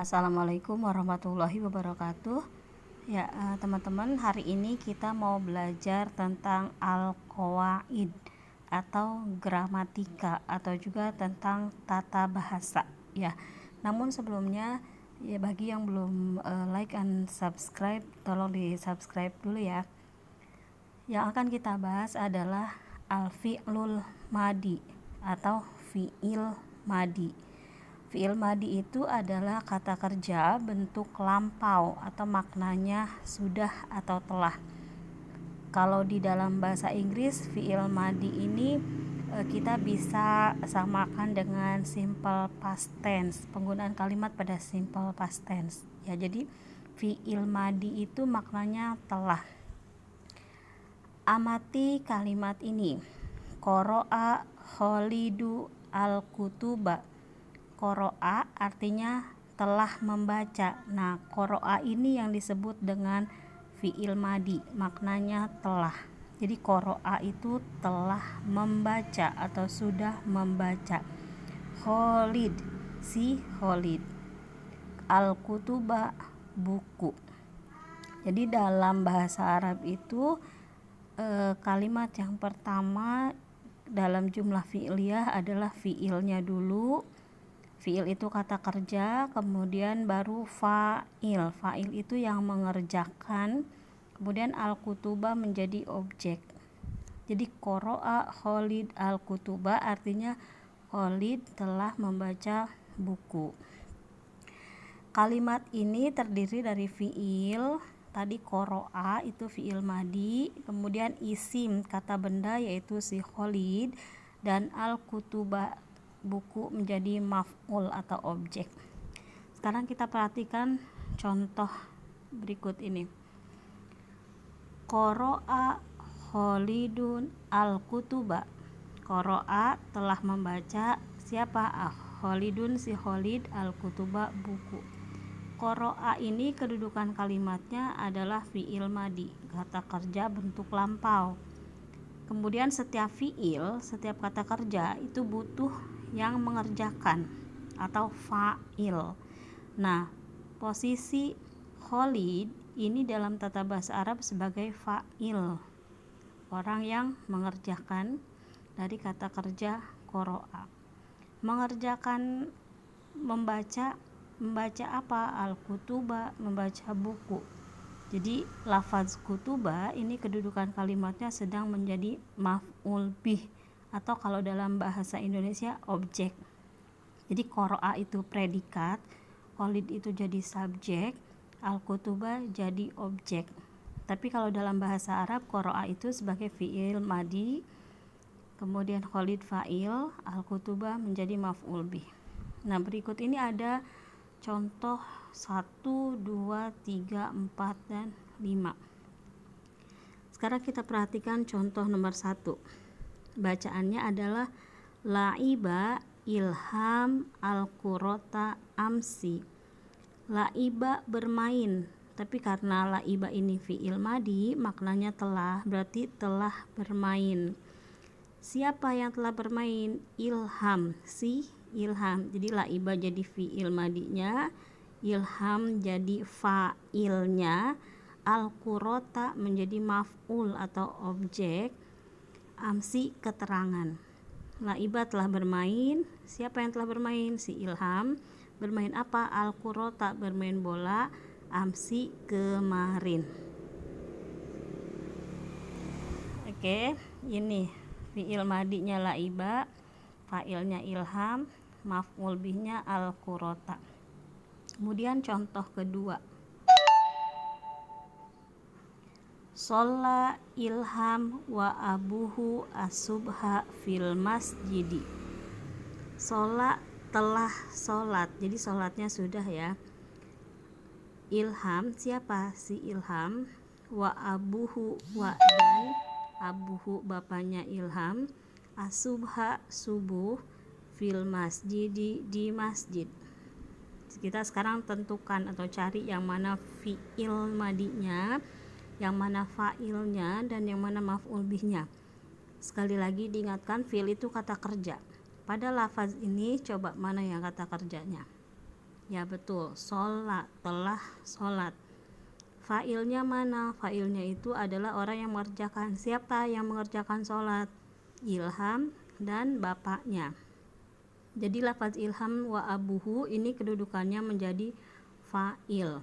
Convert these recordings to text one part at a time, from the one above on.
Assalamualaikum warahmatullahi wabarakatuh. Ya, teman-teman, hari ini kita mau belajar tentang al-qawaid atau gramatika atau juga tentang tata bahasa ya. Namun sebelumnya ya, bagi yang belum like and subscribe, tolong di subscribe dulu ya. Yang akan kita bahas adalah al-fi'lul madi atau fi'il madi. Fi'il madi itu adalah kata kerja bentuk lampau atau maknanya sudah atau telah. Kalau di dalam bahasa Inggris, fi'il madi ini kita bisa samakan dengan simple past tense, penggunaan kalimat pada simple past tense. Ya, jadi fi'il madi itu maknanya telah. Amati kalimat ini. Qara'a Khalidu al-kutuba. Qara'a artinya telah membaca. Nah, qara'a ini yang disebut dengan fi'il madi, maknanya telah. Jadi qara'a itu telah membaca atau sudah membaca. Khalid, si Khalid. Al-kutuba, buku. Jadi dalam bahasa Arab itu kalimat yang pertama dalam jumlah fi'liyah adalah fi'ilnya dulu. Fi'il itu kata kerja, kemudian baru fa'il. Fa'il itu yang mengerjakan, kemudian al-kutuba menjadi objek. Jadi qara'a Khalid al-kutuba artinya Khalid telah membaca buku. Kalimat ini terdiri dari fi'il. Tadi qara'a itu fi'il madi, kemudian isim kata benda yaitu si Khalid, dan al-kutuba buku menjadi maf'ul atau objek. Sekarang kita perhatikan contoh berikut ini. Qara'a Khalidun al-kutuba. Qara'a telah membaca, siapa? Khalidun si Khalid, al-kutuba buku. Qara'a ini kedudukan kalimatnya adalah fi'il madi, kata kerja bentuk lampau. Kemudian setiap fi'il, setiap kata kerja itu butuh yang mengerjakan atau fa'il. Nah, posisi Khalid ini dalam tata bahasa Arab sebagai fa'il, orang yang mengerjakan dari kata kerja qara'a. Mengerjakan membaca apa? Al-kutuba, membaca buku. Jadi lafaz kutuba ini kedudukan kalimatnya sedang menjadi maf'ul bih, atau kalau dalam bahasa Indonesia objek. Jadi qara'a itu predikat, Khalid itu jadi subjek, al-kutuba jadi objek. Tapi kalau dalam bahasa Arab, qara'a itu sebagai fi'il madi, kemudian Khalid fa'il, al-kutuba menjadi maf'ul bih. Nah, berikut ini ada contoh 1, 2, 3, 4, dan 5. Sekarang kita perhatikan contoh nomor 1. Bacaannya adalah la'iba ilham al-qurata amsi. La'iba bermain, tapi karena la'iba ini fi'il madi, maknanya telah, berarti telah bermain. Siapa yang telah bermain? Ilham, si Ilham. Jadi la'iba jadi fi'il madinya, ilham jadi fa'ilnya, al-qurata menjadi maf'ul atau objek, amsi keterangan. La'iba telah bermain. Siapa yang telah bermain? Si Ilham. Bermain apa? Al-qurata bermain bola, amsi kemarin. Oke, ini fi'il madinya la'iba, fa'ilnya ilham, maf'ul bihnya al-qurata. Kemudian contoh kedua. Sholla ilham wa abuhu asubha fil masjidi. Sholla telah sholat, jadi sholatnya sudah ya. Ilham, siapa? Si Ilham. Wa abuhu, wa dan abuhu bapaknya Ilham, asubha subuh, fil masjidi di masjid. Kita sekarang tentukan atau cari yang mana fi'il madinya, yang mana fa'ilnya, dan yang mana maf'ul bihnya. Sekali lagi diingatkan, fi'il itu kata kerja. Pada lafaz ini coba mana yang kata kerjanya. Ya betul, sholat, telah sholat. Fa'ilnya mana? Fa'ilnya itu adalah orang yang mengerjakan. Siapa yang mengerjakan sholat? Ilham dan bapaknya. Jadi lafaz ilham wa abuhu ini kedudukannya menjadi fa'il.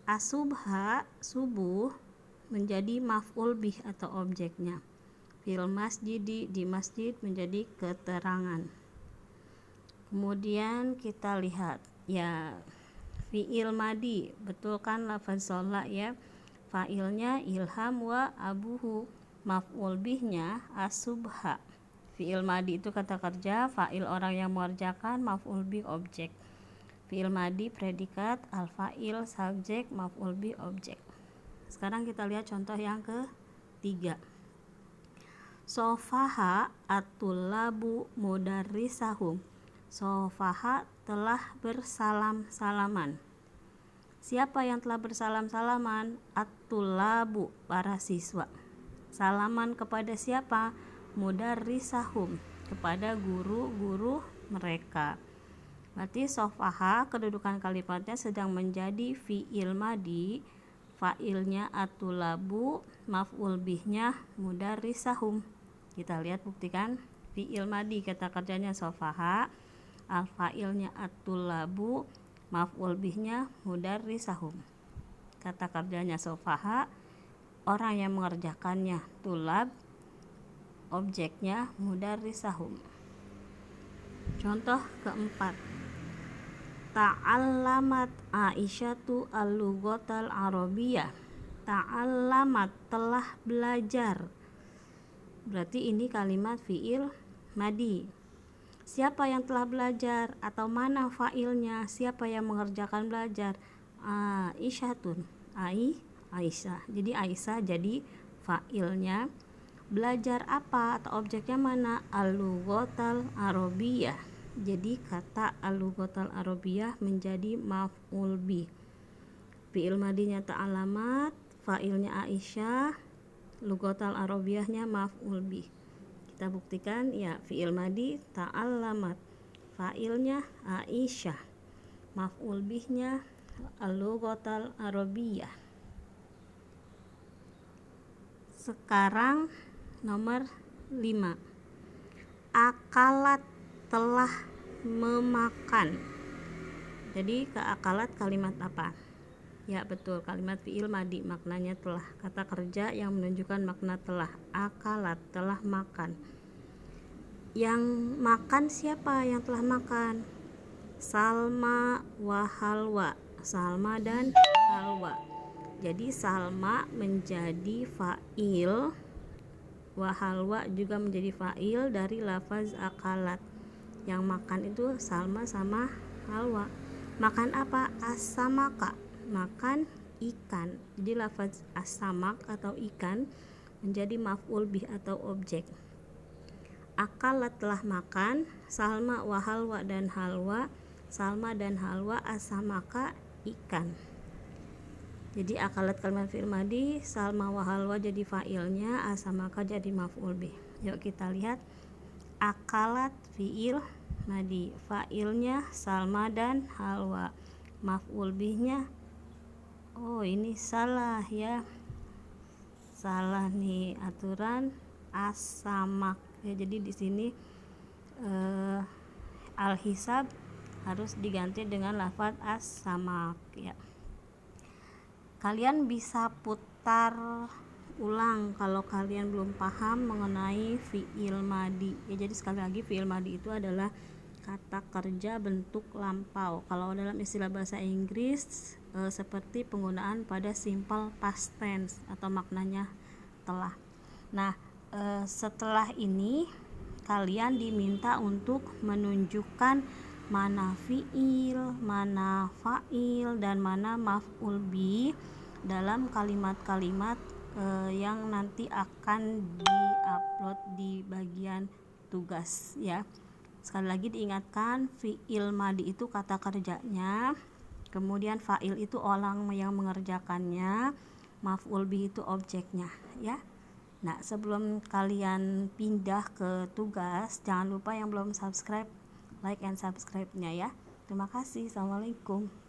Asubha, subuh, menjadi maf'ul bih atau objeknya. Fil masjidi, di masjid, menjadi keterangan. Kemudian kita lihat ya, fi'il madi, betul kan lafaz sholat ya. Fa'ilnya ilham wa abuhu, maf'ul bihnya asubha. Fi'il madi itu kata kerja, fa'il orang yang mengerjakan, maf'ul bih objek. Fi'il madi predikat, al-fa'il subjek, maf'ul bih objek. Sekarang kita lihat contoh yang ketiga. Sofaha at-tullabu mudarrisahum. Sofaha telah bersalam-salaman. Siapa yang telah bersalam-salaman? At-tullabu, para siswa. Salaman kepada siapa? Mudarrisahum, kepada guru-guru mereka. Berarti sofaha kedudukan kalimatnya sedang menjadi fi'il madi, fa'ilnya at-tullabu, maf'ul bihnya mudarrisahum. Kita lihat buktikan. Fi'il madi kata kerjanya sofaha, al-fa'ilnya at-tullabu, maf'ul bihnya mudarrisahum. Kata kerjanya sofaha, orang yang mengerjakannya tulab, objeknya mudarrisahum. Contoh keempat. Ta'allamat Aisyatu al-lughatal arabiyyah. Ta'allamat, telah belajar. Berarti ini kalimat fi'il madi. Siapa yang telah belajar atau mana fa'ilnya? Siapa yang mengerjakan belajar? Aisyatun, Aisyah. Jadi Aisyah jadi fa'ilnya. Belajar apa atau objeknya mana? Al-lughatal arabiyyah. Jadi kata al-lughatal arabiyyah menjadi maf'ul bih. Fi'il madinya ta'alamat, fa'ilnya Aisyah, lughatal arabiyyahnya maf'ul bih. Kita buktikan ya, fi'il madi ta'alamat, fa'ilnya Aisyah, maf'ul bihnya al-lughatal arabiyyah. Sekarang nomor 5. Akalat, telah memakan. Jadi keakalat kalimat apa? Ya betul, kalimat fi'il madi, maknanya telah. Kata kerja yang menunjukkan makna telah. Akalat, telah makan. Yang makan siapa yang telah makan? Salma wa halwa. Salma dan halwa. Jadi Salma menjadi fa'il, wa halwa juga menjadi fa'il dari lafaz akalat. Yang makan itu Salma sama halwa. Makan apa? As-samaka, makan ikan. Jadi lafaz as-samak atau ikan menjadi maf'ul bih atau objek. Akalat, telah makan. Salma wa halwa dan halwa. Salma dan halwa as-samaka, ikan. Jadi akalat kalimat fi'il madi, Salma wa halwa jadi fa'ilnya, as-samaka jadi maf'ul bih. Yuk kita lihat. Akalat fi'il madi, fa'ilnya Salma dan halwa, maf'ul bihnya, oh ini salah ya, salah nih aturan as-samak ya. Jadi di sini al-hisab harus diganti dengan lafaz as-samak ya. Kalian bisa putar ulang kalau kalian belum paham mengenai fi'il madi ya. Jadi sekali lagi, fi'il madi itu adalah kata kerja bentuk lampau. Kalau dalam istilah bahasa Inggris seperti penggunaan pada simple past tense atau maknanya telah. Nah setelah ini kalian diminta untuk menunjukkan mana fi'il, mana fa'il, dan mana maf'ul bih dalam kalimat-kalimat yang nanti akan di-upload di bagian tugas ya. Sekali lagi diingatkan, fi'il madi itu kata kerjanya, kemudian fa'il itu orang yang mengerjakannya, maf'ul bih itu objeknya ya. Nah sebelum kalian pindah ke tugas, jangan lupa yang belum subscribe, like and subscribe-nya ya. Terima kasih. Assalamualaikum.